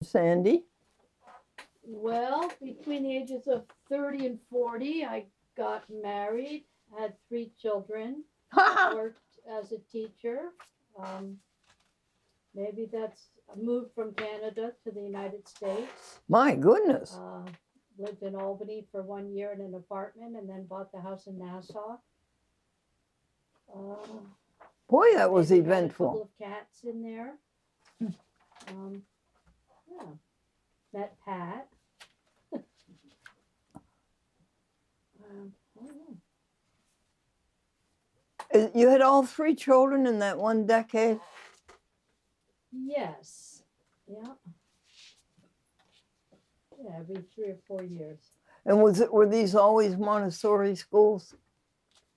Sandy? Well, between the ages of 30 and 40, I got married, had 3 children, worked as a teacher. Um, Maybe that's moved from Canada to the United States. My goodness. Lived in Albany for 1 year in an apartment and then bought the house in Nassau. Uh, Boy, that was maybe had a couple eventful. of cats in there. Yeah, met Pat. I don't know. You had all 3 children in that one decade? Yes. Yeah. Yeah, every 3 or 4 years. And were these always Montessori schools?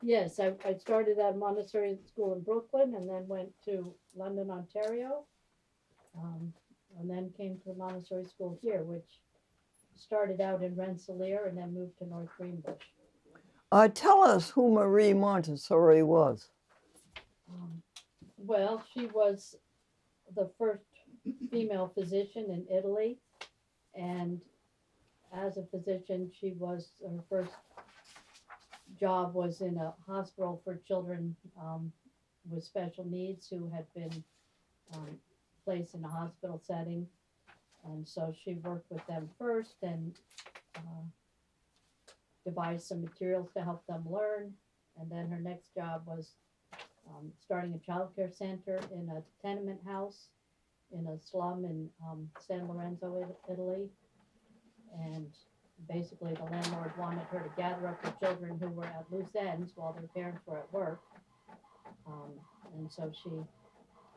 Yes, I started at Montessori school in Brooklyn and then went to London, Ontario, and then came to the Montessori school here, which started out in Rensselaer and then moved to North Greenbush. Tell us who Marie Montessori was. Well, she was the first female physician in Italy, and as a physician, her first job was in a hospital for children with special needs who had been placed in a hospital setting. And so she worked with them first and devised some materials to help them learn. And then her next job was starting a child care center in a tenement house in a slum in San Lorenzo, Italy. And basically the landlord wanted her to gather up the children who were at loose ends while their parents were at work. And so she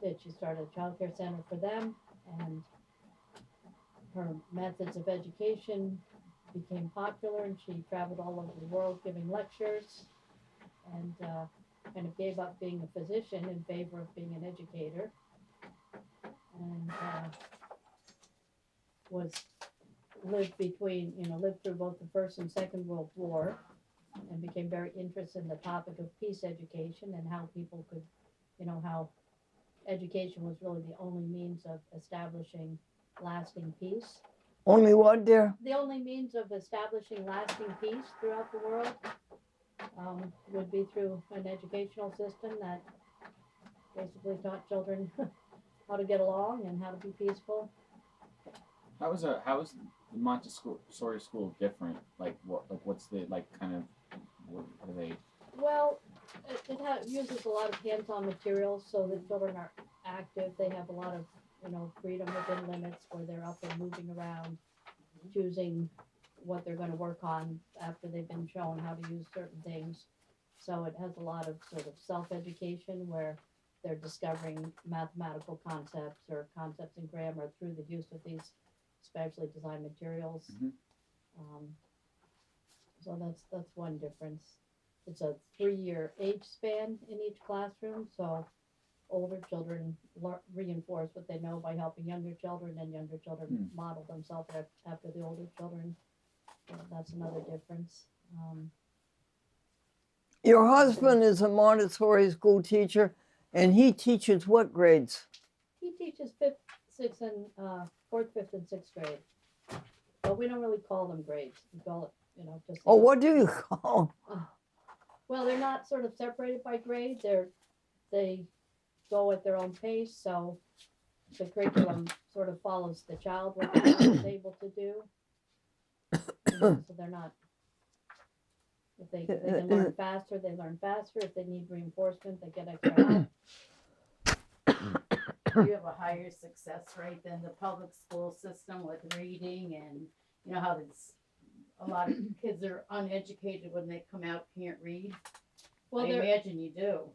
did. She started a child care center for them, and her methods of education became popular, and she traveled all over the world giving lectures, and kind of gave up being a physician in favor of being an educator, and lived through both the First and Second World War, and became very interested in the topic of peace education and how people could, how education was really the only means of establishing lasting peace. Only what, dear? The only means of establishing lasting peace throughout the world would be through an educational system that basically taught children how to get along and how to be peaceful. How is the Montessori school different? What's the kind of what are they? Well, it uses a lot of hands-on materials, so the children are active. They have a lot of freedom within limits where they're up and moving around, choosing what they're going to work on after they've been shown how to use certain things. So it has a lot of sort of self-education where they're discovering mathematical concepts or concepts in grammar through the use of these specially designed materials. Mm-hmm. So that's one difference. It's a 3-year age span in each classroom, so older children reinforce what they know by helping younger children, and younger children model themselves after the older children. So that's another difference. Your husband is a Montessori school teacher, and he teaches what grades? He teaches 5th, 6th, and 4th, 5th, and 6th grade. But we don't really call them grades. We call it, just. Oh, what do you call them? Well, they're not sort of separated by grade. They go at their own pace, so the curriculum sort of follows the child, what the child is able to do. So they're not. If they can learn faster, they learn faster. If they need reinforcement, they get extra help. You have a higher success rate than the public school system with reading, and how there's a lot of kids that are uneducated when they come out can't read. Well, I imagine you do.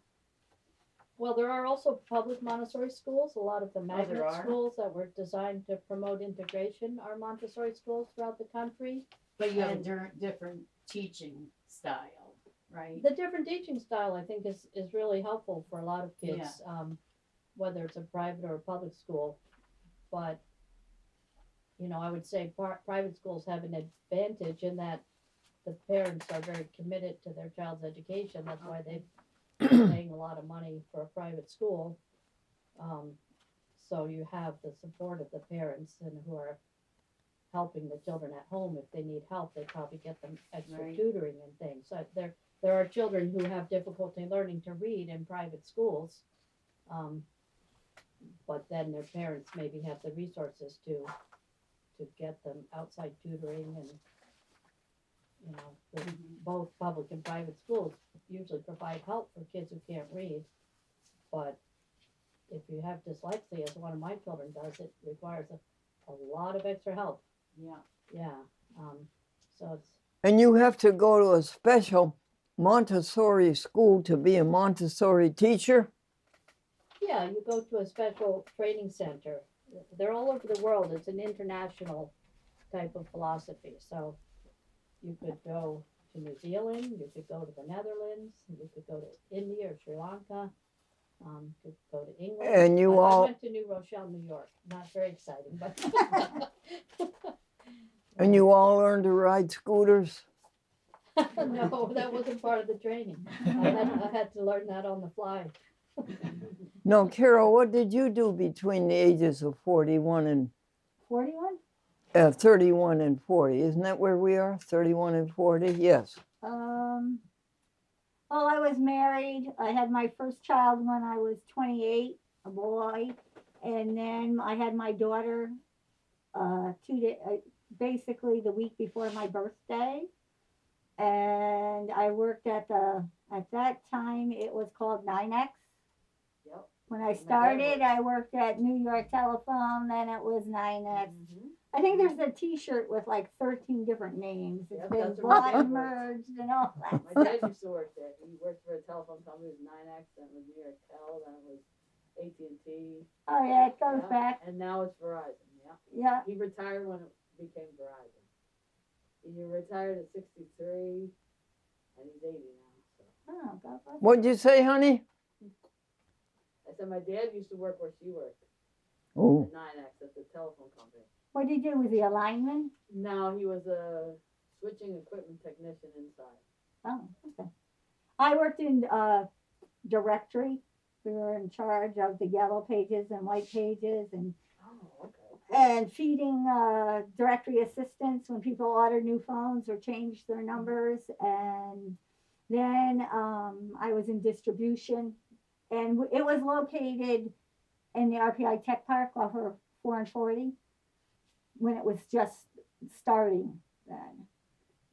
Well, there are also public Montessori schools. A lot of the magnet are? schools that were designed to promote integration are Montessori schools throughout the country. But you have a different teaching style, right? The different teaching style, I think, is really helpful for a lot of kids, whether it's a private or a public school. But, I would say private schools have an advantage in that the parents are very committed to their child's education. That's why they've been paying a lot of money for a private school. so you have the support of the parents and who are helping the children at home. If they need help, they probably get them extra Right. tutoring and things. So there are children who have difficulty learning to read in private schools. But then their parents maybe have the resources to get them outside tutoring, and both public and private schools usually provide help for kids who can't read. But if you have dyslexia, as one of my children does, it requires a lot of extra help. Yeah. Yeah. So it's And you have to go to a special Montessori school to be a Montessori teacher? Yeah, you go to a special training center. They're all over the world. It's an international type of philosophy. So you could go to New Zealand, you could go to the Netherlands, you could go to India or Sri Lanka, could go to England. And you I all went to New Rochelle, New York. Not very exciting, but and you all learn to ride scooters? no, that wasn't part of the training. I had to learn that on the fly. No, Carol, what did you do between the ages of 41 and 41? 31 and 40? Isn't that where we are? 31 and 40? Yes. Well, I was married. I had my first child when I was 28, a boy. And then I had my daughter basically the week before my birthday. And I worked at that time, it was called 9X. Yep. When I started, I worked at New York Telephone, then it was 9X. I think there's a T-shirt with like 13 different names. It's Yep, been that's bought right. and merged and all that My stuff. dad used to work there. He worked for a telephone company, it was 9X, then it was New York Tel, then it was AT&T. Oh yeah, it goes yeah, back. And now it's Verizon, yeah. Yeah. He retired when it became Verizon. He retired at 63, and he's 80 now, so. Oh, God bless. What'd you say, honey? I said my dad used to work where she worked, Oh, at 9X, at the telephone company. What did he do? Was he a lineman? No, he was a switching equipment technician inside. Oh, okay. I worked in directory. We were in charge of the yellow pages and white pages and Oh, okay. and feeding directory assistants when people ordered new phones or changed their numbers. And then I was in distribution, and it was located in the RPI Tech Park off of 4 and 40 when it was just starting then.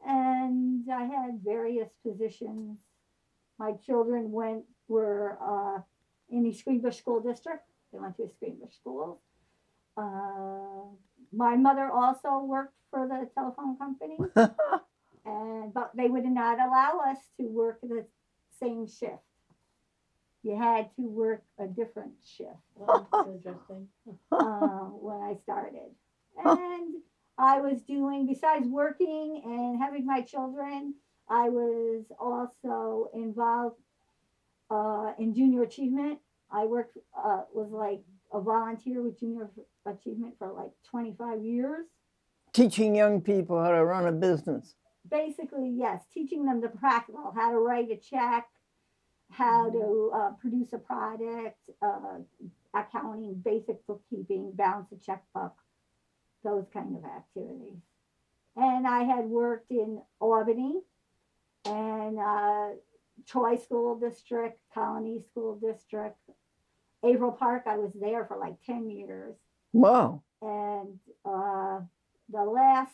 And I had various positions. My children were in the Screenbush School District. They went to a Screenbush school. My mother also worked for the telephone company, but they would not allow us to work the same shift. You had to work a different shift Well, that's interesting. when I started. And I was doing, besides working and having my children, I was also involved in junior achievement. I worked, was like a volunteer with junior achievement for like 25 years. teaching young people how to run a business. Basically, yes, teaching them the practical, how to write a check, how to produce a product, accounting, basic bookkeeping, balance a checkbook, those kind of activities. And I had worked in Albany and Troy School District, Colony School District, Averill Park. I was there for like 10 years. Wow. And the last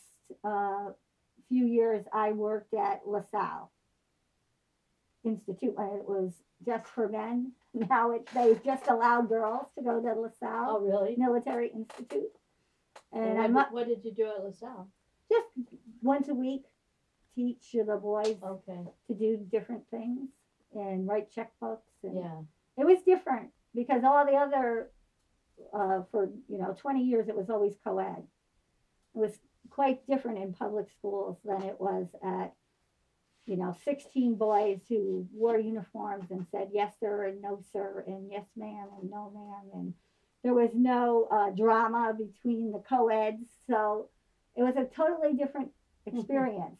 few years I worked at LaSalle Institute when it was just for men. Now they just allow girls to go to Oh, LaSalle really? Military Institute. And Well, I'm what did you do at LaSalle? just once a week teach the boys Okay, to do different things and write checkbooks. And yeah. it was different because all the other, for 20 years it was always co-ed. It was quite different in public schools than it was at 16 boys who wore uniforms and said yes sir and no sir and yes ma'am and no ma'am, and there was no drama between the co-eds, so it was a totally different experience.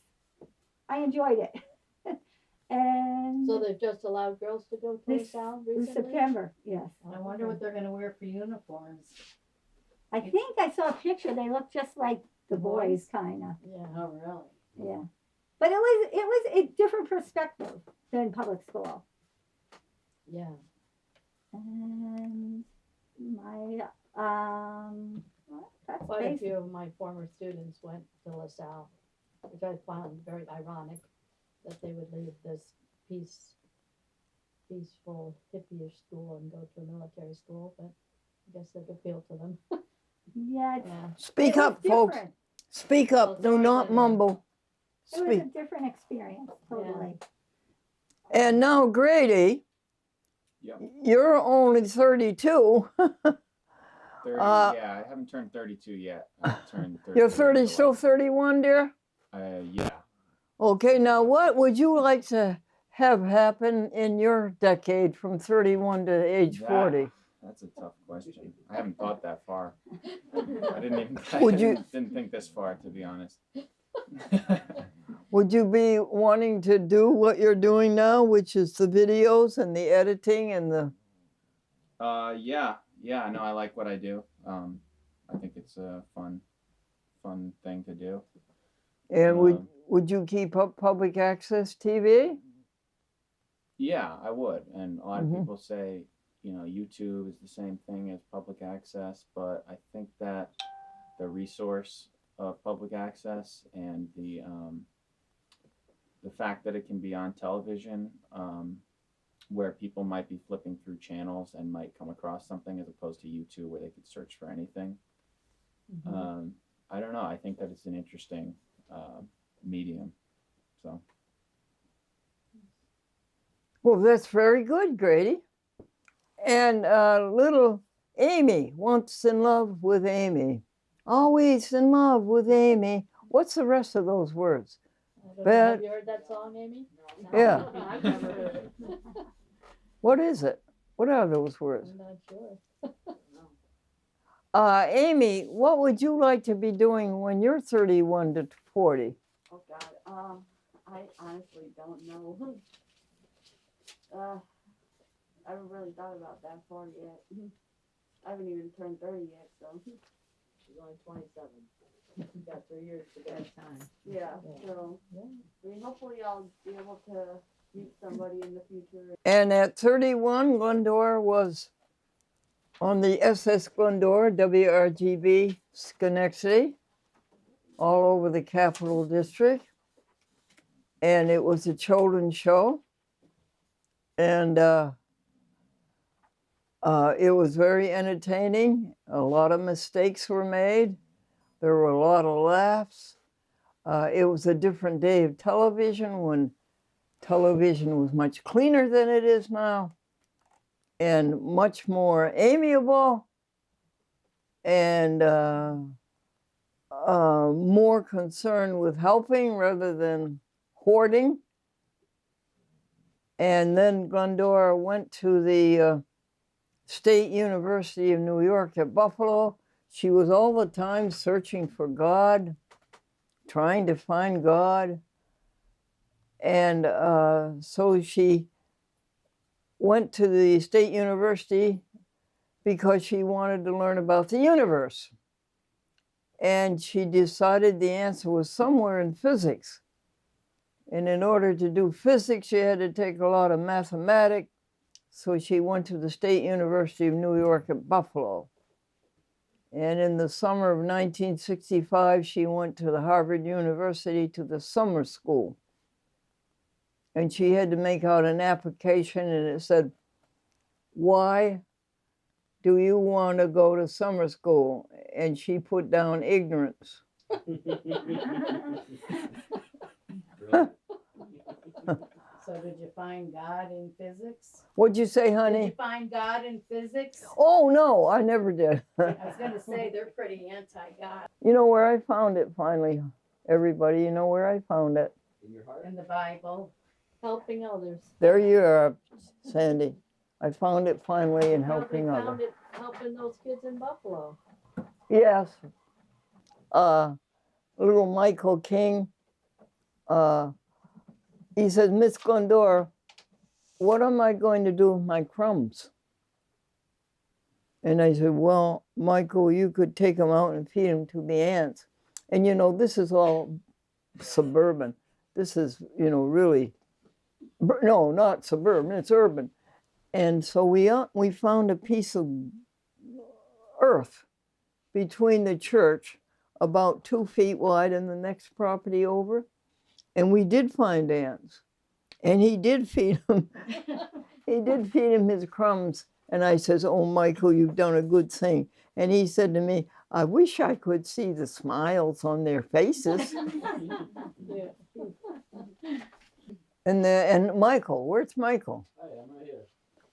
I enjoyed it. And So they've just allowed girls to go to This- LaSalle in recently? September, yes. I wonder what they're gonna wear for uniforms. I think I saw a picture. They look just like the The boys, boys? kind of. Yeah. Oh, really? Yeah. But it was a different perspective than public school. Yeah. And my well, that's Quite a basic. few of my former students went to LaSalle, which I found very ironic that they would leave this peaceful hippie-ish school and go to a military school, but I guess it appealed to them. Yeah, Yeah. Speak it was up, folks. different. Speak up. Oh, Do sorry, not Linda. mumble. It was Speak. a different experience, totally. And now, Grady, Yep. you're only 32. 30, Uh, yeah, I haven't turned 32 yet. I've turned 30. You're 30, still 31, dear? Yeah. Okay, now what would you like to have happen in your decade from 31 to age That- 40? That's a tough question. I haven't thought that far. I didn't even. Would you- didn't think this far, to be honest. Would you be wanting to do what you're doing now, which is the videos and the editing and the... Yeah. No, I like what I do. I think it's a fun thing to do. And Um, would you keep up public access TV? Yeah, I would. And a lot Mhm. of people say, YouTube is the same thing as public access, but I think that the resource of public access and the fact that it can be on television, where people might be flipping through channels and might come across something as opposed to YouTube where they could search for anything. I don't know. I think that it's an interesting medium. So. Well, that's very good, Grady. And little Amy, once in love with Amy, always in love with Amy. What's the rest of those words? I don't know, But- have you heard that song, Amy? No. Yeah. I've never heard it. What is it? What are those words? I'm not sure. Amy, what would you like to be doing when you're 31 to 40? Oh God, I honestly don't know. I haven't really thought about that far yet. I haven't even turned 30 yet, so She's only 27. She's got 3 years to go. Time. yeah. Yeah. So Yeah. I mean, hopefully I'll be able to meet somebody in the future. And at 31, Glendora was on the SS Glendora, WRGB Schenectady, all over the Capital District. And it was a children's show. And it was very entertaining. A lot of mistakes were made. There were a lot of laughs. It was a different day of television when television was much cleaner than it is now and much more amiable and more concerned with helping rather than hoarding. And then Glendora went to the State University of New York at Buffalo. She was all the time searching for God, trying to find God. And so she went to the State University because she wanted to learn about the universe. And she decided the answer was somewhere in physics. And in order to do physics, she had to take a lot of mathematics. So she went to the State University of New York at Buffalo. And in the summer of 1965, she went to the Harvard University to the summer school. And she had to make out an application, and it said, "Why do you want to go to summer school?" And she put down ignorance. So did you find God in physics? What'd you say, Did you honey? find God in physics? Oh, no, I never did. I was gonna say, they're pretty anti-God You know where I found it finally? Everybody, you know where I found it? in the Bible. Helping others. There you are, Sandy. I found it finally in Probably helping found others. it helping those kids in Buffalo. Yes. Little Michael King he says, Miss Glendora, what am I going to do with my crumbs? And I said, well, Michael, you could take them out and feed them to the ants. And you know, this is all suburban. This is, you know, really, no, not suburban, it's urban. And so we found a piece of earth between the church, about 2 feet wide, and the next property over. And we did find ants. And he did feed them. He did feed him his crumbs. And I says, oh, Michael, you've done a good thing. And he said to me, I wish I could see the smiles on their faces. Yeah. And Michael, where's Michael? Hi, I'm right here.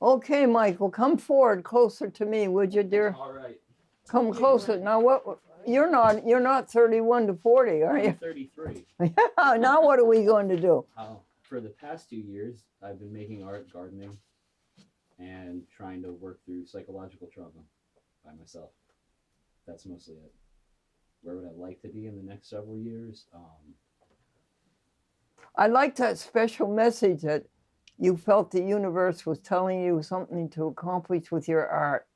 Okay, Michael, come forward closer to me, would you, dear? All right. Come closer. Now, what? You're not 31 to 40, are I'm you? 33. Now, what are we going to do? For the past 2 years, I've been making art, gardening, and trying to work through psychological trauma by myself. That's mostly it. Where would I like to be in the next several years? I like that special message that you felt the universe was telling you something to accomplish with your art.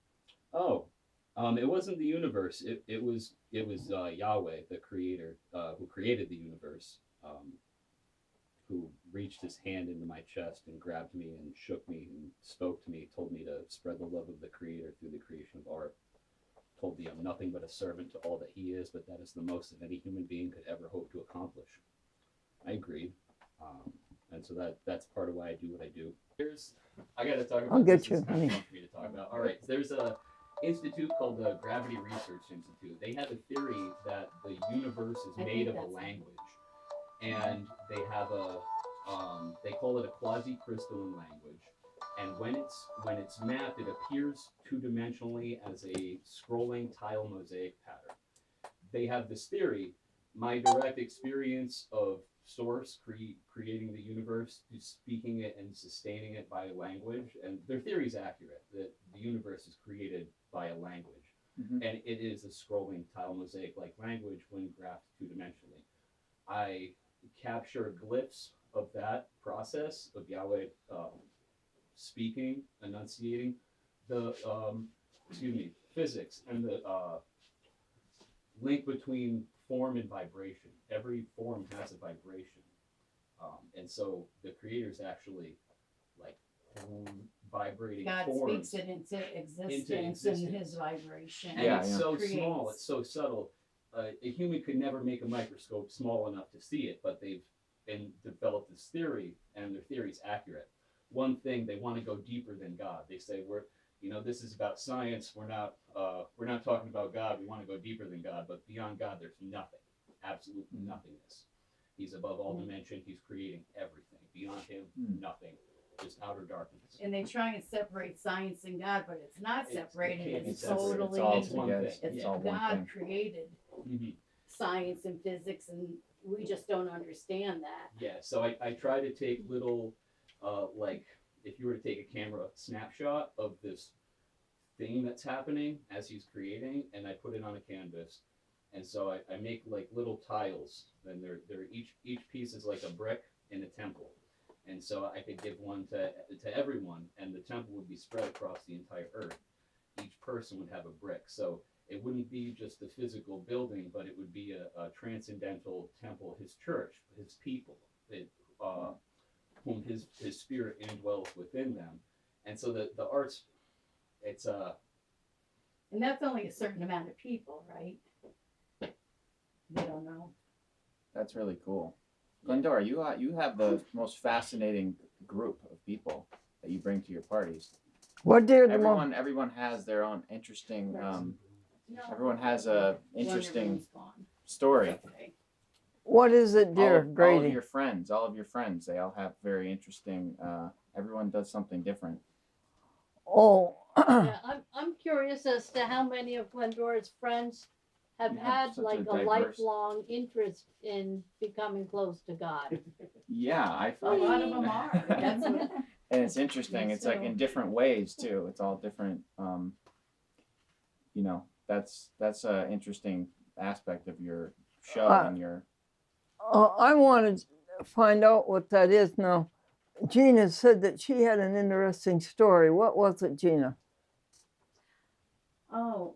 It wasn't the universe. It was Yahweh, the creator, who created the universe, who reached his hand into my chest and grabbed me and shook me and spoke to me, told me to spread the love of the creator through the creation of art. Told me I'm nothing but a servant to all that he is, but that is the most that any human being could ever hope to accomplish. I agreed. And so that's part of why I do what I do. I got to talk about I'll get this. you, It's kind honey. of fun for me to talk about. All right, there's a institute called the Gravity Research Institute. They have a theory that the universe is I made think of a that's- language, and they have they call it a quasi-crystalline language. And when it's mapped, it appears two-dimensionally as a scrolling tile mosaic pattern. They have this theory. My direct experience of Source creating the universe, speaking it and sustaining it by language, and their theory is accurate that the universe is created by a language, Mhm. and it is a scrolling tile mosaic-like language when graphed two-dimensionally. I capture glyphs of that process of Yahweh speaking, enunciating the physics and the link between form and vibration. Every form has a vibration, and so the creator's actually like vibrating God forms. speaks it into existence existence. in his vibration. And Yeah, it's yeah. so Creates. small, it's so subtle. A human could never make a microscope small enough to see it, but they've developed this theory, and their theory is accurate. One thing, they want to go deeper than God. They say this is about science. We're not talking about God. We want to go deeper than God, but beyond God, there's nothing, absolute nothingness. He's above all dimension. He's creating everything. Beyond him, nothing. Just outer darkness. And they try and separate science and God, but it's not separated. can't be It's separated. It's totally, all It's one together. thing. it's It's all one God thing. created Mhm. science and physics, and we just don't understand that. Yeah, so I try to take little, like, if you were to take a camera snapshot of this thing that's happening as he's creating, and I put it on a canvas. And so I make like little tiles, and they're each piece is like a brick in a temple. And so I could give one to everyone, and the temple would be spread across the entire earth. Each person would have a brick. So it wouldn't be just a physical building, but it would be a transcendental temple, his church, his people, whom his spirit indwells within them. And so the art's, it's And that's only a certain amount of people, right? They don't know. That's really cool. Glendora, you have the most fascinating group of people that you bring to your parties. What did the mo- Everyone has their own interesting. No, Everyone has a one interesting everyone's gone. story. Okay. What is it, dear all of Grady? your friends, they all have very interesting. Everyone does something different. Oh, Yeah, I'm curious as to how many of Glendora's friends have You have had such a like a diverse- lifelong interest in becoming close to God. Yeah, I A find. lot of them are. That's what, And it's interesting. It's like in different ways too. It's all different. That's a interesting aspect of your show and your. I wanted find out what that is now. Gina said that she had an interesting story. What was it, Gina? Oh,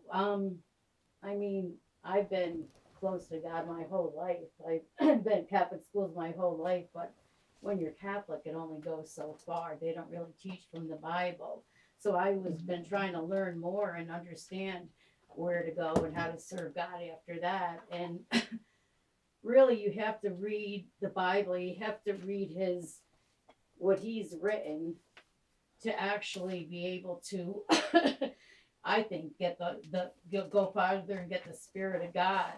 I mean, I've been close to God my whole life. I've been Catholic schools my whole life, but when you're Catholic, it only goes so far. They don't really teach from the Bible. So I was been trying to learn more and understand where to go and how to serve God after that. And really, you have to read the Bible. You have to read what he's written to actually be able to I think get go farther and get the Spirit of God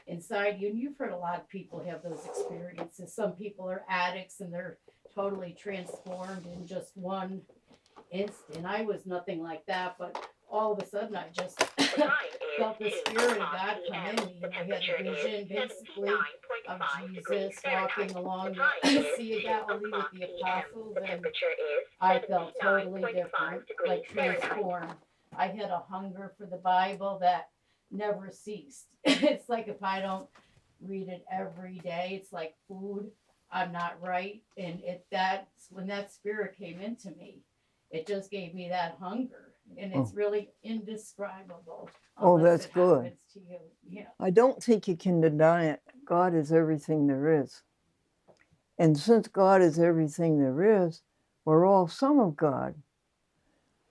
inside you. And you've heard a lot of people have those experiences. Some people are addicts and they're totally transformed in just one instant. I was nothing like that, but all of a sudden I just felt the Spirit of God come in me, and I had a vision basically of Jesus walking along the Sea of Galilee with the apostles, and I felt totally different, like transformed. I had a hunger for the Bible that never ceased. It's like if I don't read it every day, it's like food. I'm not right. And that's when that Spirit came into me. It just gave me that hunger. And it's really indescribable. Oh, unless that's it good. happens to you. Yeah. I don't think you can deny it. God is everything there is. And since God is everything there is, we're all some of God.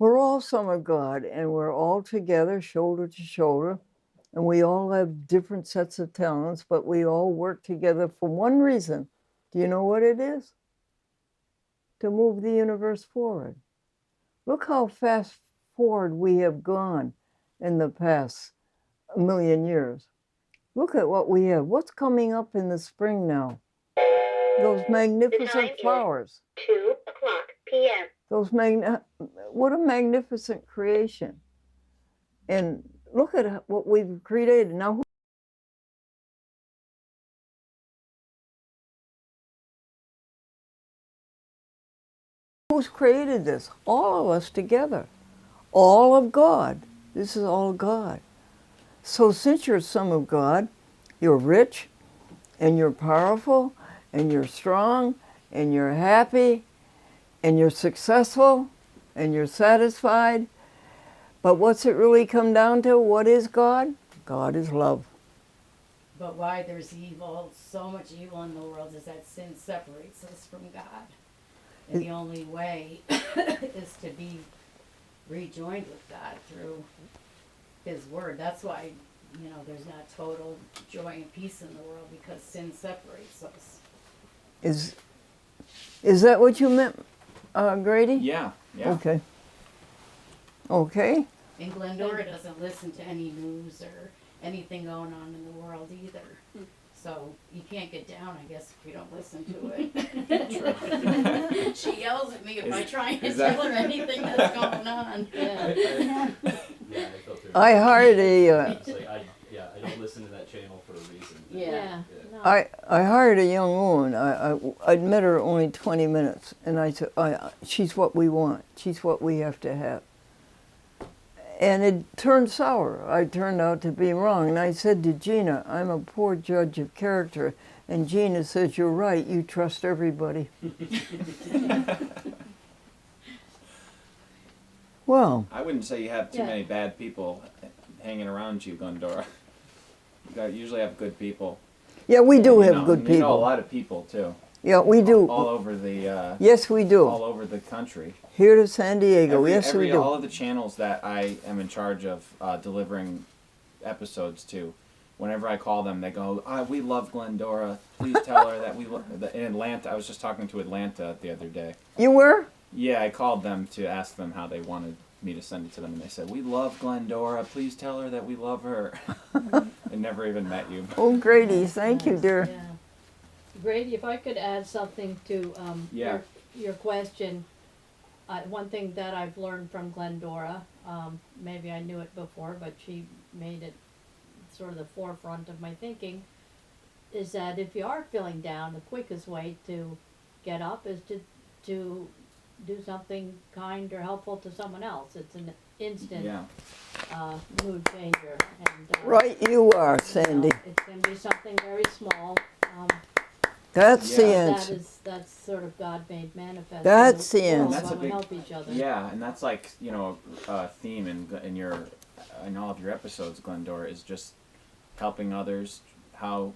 We're all some of God, and we're all together, shoulder to shoulder, and we all have different sets of talents, but we all work together for one reason. Do you know what it is? To move the universe forward. Look how fast forward we have gone in the past 1,000,000 years. Look at what we have. What's coming up in the spring now? Those magnificent flowers. 2:00 p.m. Those what a magnificent creation. And look at what we've created. Now, who's created this? All of us together. All of God. This is all God. So since you're some of God, you're rich, and you're powerful, and you're strong, and you're happy, and you're successful, and you're satisfied. But what's it really come down to? What is God? God is love. But why there's evil, so much evil in the world, is that sin separates us from God. And the only way is to be rejoined with God through His Word. That's why, there's not total joy and peace in the world, because sin separates us. Is that what you meant, Grady? Yeah. Okay. Okay. And Glendora doesn't listen to any news or anything going on in the world either. So you can't get down, I guess, if you don't listen to it. She yells at me if I try and tell her anything that's going on. Yeah. Yeah, I felt it. I hired It's like, I don't listen to that channel for a reason. Yeah. No. I hired a young woman. I'd met her only 20 minutes, and I said, she's what we want. She's what we have to have. And it turned sour. I turned out to be wrong. And I said to Gina, I'm a poor judge of character. And Gina says, you're right, you trust everybody. Well, I wouldn't say you have too Yeah. many bad people hanging around you, Glendora. Usually have good people. yeah, we do You have know, good and you know a people. lot of people too. Yeah, we do. All over the Yes, we do. all over the country. Here to San Diego. Yes, we do. All of the channels that I am in charge of delivering episodes to, whenever I call them, they go, "We love Glendora. Please tell her that we love." In Atlanta, I was just talking to Atlanta the other day. You were? Yeah, I called them to ask them how they wanted me to send it to them, and they said, "We love Glendora. Please tell her that we love her." I never even met you. Oh, Grady, thank you, dear. Yeah. Grady, if I could add something to Yeah. your question. One thing that I've learned from Glendora, maybe I knew it before, but she made it sort of the forefront of my thinking, is that if you are feeling down, the quickest way to get up is to do something kind or helpful to someone else. It's an instant Yeah. mood changer. And, Right, you are, Sandy. It can be something very small. That's the Yeah. answer. That's sort of God made manifest. That's in the world answer. That's a when we big- help each other. Yeah, and that's like, you know, a theme in your in all of your episodes, Glendora, is just helping others. How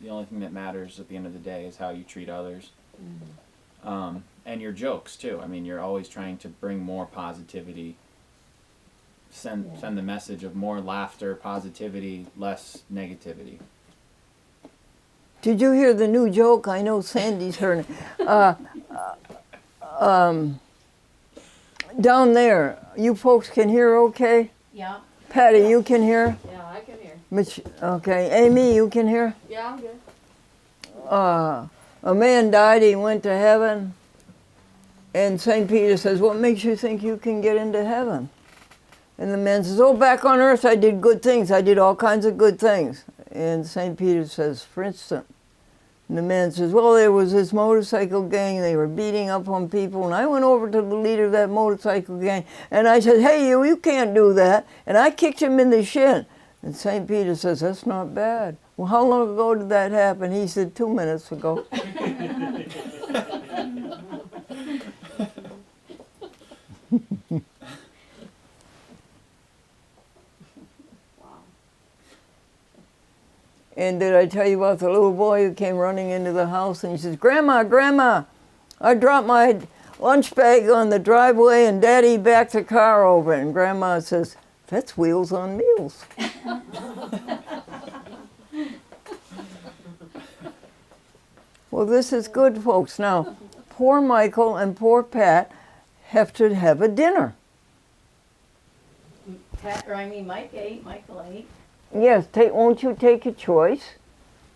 the only thing that matters at the end of the day is how you treat others. And your jokes too. I mean, you're always trying to bring more positivity. Send the message of more laughter, positivity, less negativity. Did you hear the new joke? I know Sandy's heard it. Down there, you folks can hear okay? Yeah. Patty, you can hear? Yeah, I can hear. Mitch, okay. Amy, you can hear? Yeah, I'm good. A man died, he went to heaven, and St. Peter says, what makes you think you can get into heaven? And the man says, oh, back on earth I did good things. I did all kinds of good things. And St. Peter says, for instance, and the man says, well, there was this motorcycle gang, they were beating up on people, and I went over to the leader of that motorcycle gang, and I said, hey, you can't do that. And I kicked him in the shin. And St. Peter says, that's not bad. Well, how long ago did that happen? He said, 2 minutes ago. And did I tell you about the little boy who came running into the house and he says, Grandma, Grandma, I dropped my lunch bag on the driveway and Daddy backed the car over it. And Grandma says, that's Wheels on Meals. Well, this is good, folks. Now, poor Michael and poor Pat have to have a dinner. Mike ate, Michael ate. Yes, won't you take a choice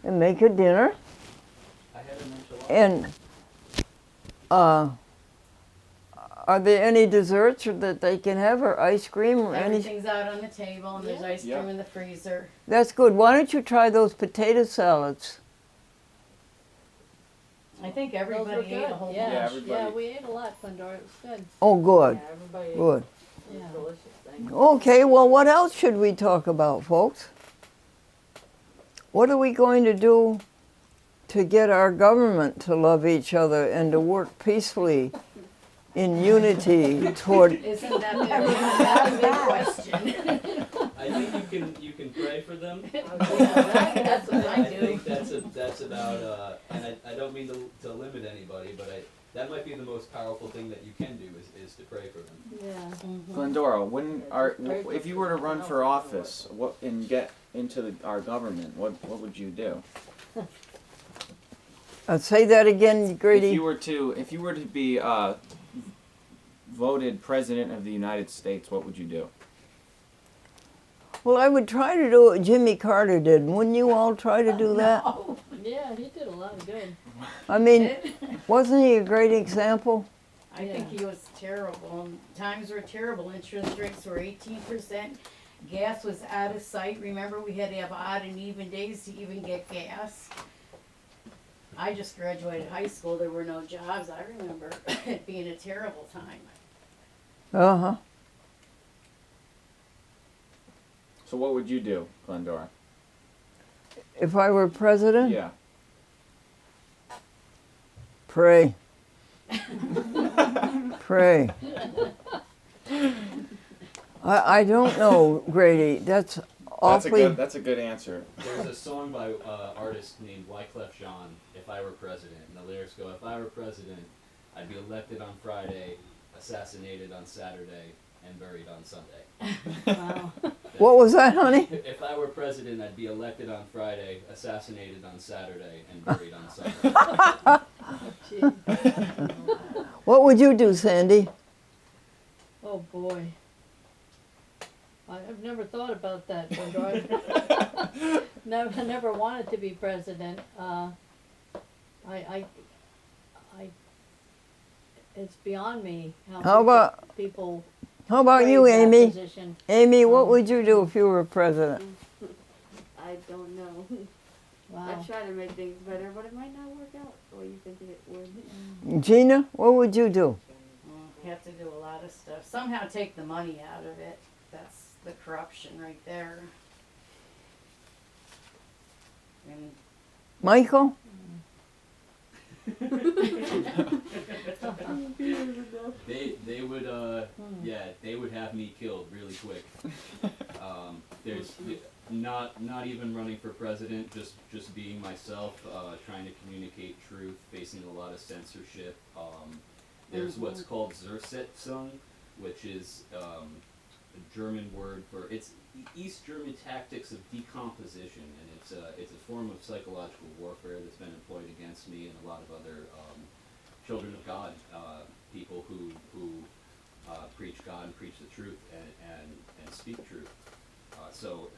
and make a dinner? I had an enchilada. And are there any desserts that they can have, or ice cream, or any? Everything's out on the table, and there's ice cream Yeah. in the freezer. That's good. Why don't you try those potato salads? I think Those were everybody ate a good. whole Yeah, Yeah, everybody- we ate a lot, Glendora. It was good. Oh, good, Yeah, everybody ate good. Yeah. delicious things. Okay, well, what else should we talk about, folks? What are we going to do to get our government to love each other and to work peacefully in unity toward? Isn't that a big question? I think you can pray for them. That's what I I do. think that's about and I don't mean to limit anybody, but that might be the most powerful thing that you can do is to pray for them. Yeah. Glendora, if you were to run for office, and get into our government, what would you do? Say that again, Grady. If you were to be voted president of the United States, what would you do? Well, I would try to do what Jimmy Carter did. Wouldn't you all try to do that? No. Yeah, he did a lot of good. I mean, wasn't he a great example? I think he was terrible. Times were terrible. Interest rates were 18%. Gas was out of sight. Remember, we had to have odd and even days to even get gas. I just graduated high school. There were no jobs. I remember it being a terrible time. Uh-huh. So what would you do, Glendora? If I were president, Yeah. pray. Pray. I don't know, Grady. That's awfully. That's a good answer. There's a song by an artist named Wyclef Jean, If I Were President, and the lyrics go, if I were president, I'd be elected on Friday, assassinated on Saturday, and buried on Sunday. Wow. What was that, honey? If I were president, I'd be elected on Friday, assassinated on Saturday, and buried on Sunday. Gee. What would you do, Sandy? Oh boy. I've never thought about that, Glendora. Never wanted to be president. It's beyond me people How about crave you, that Amy? position. Amy, what would you do if you were president? I don't know. Wow. I try to make things better, but it might not work out the way you think it would. Gina, what would you do? You have to do a lot of stuff. Somehow take the money out of it. That's the corruption right there. And Michael? They would yeah, they would have me killed really quick. There's not even running for president, just being myself, trying to communicate truth, facing a lot of censorship. There's what's called Zersetzung, which is a German word for it's East German tactics of decomposition, and it's a form of psychological warfare that's been employed against me and a lot of other children of God, people who preach God and preach the truth and speak truth. So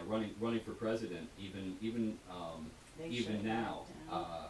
running for president, even They even shut now, that down.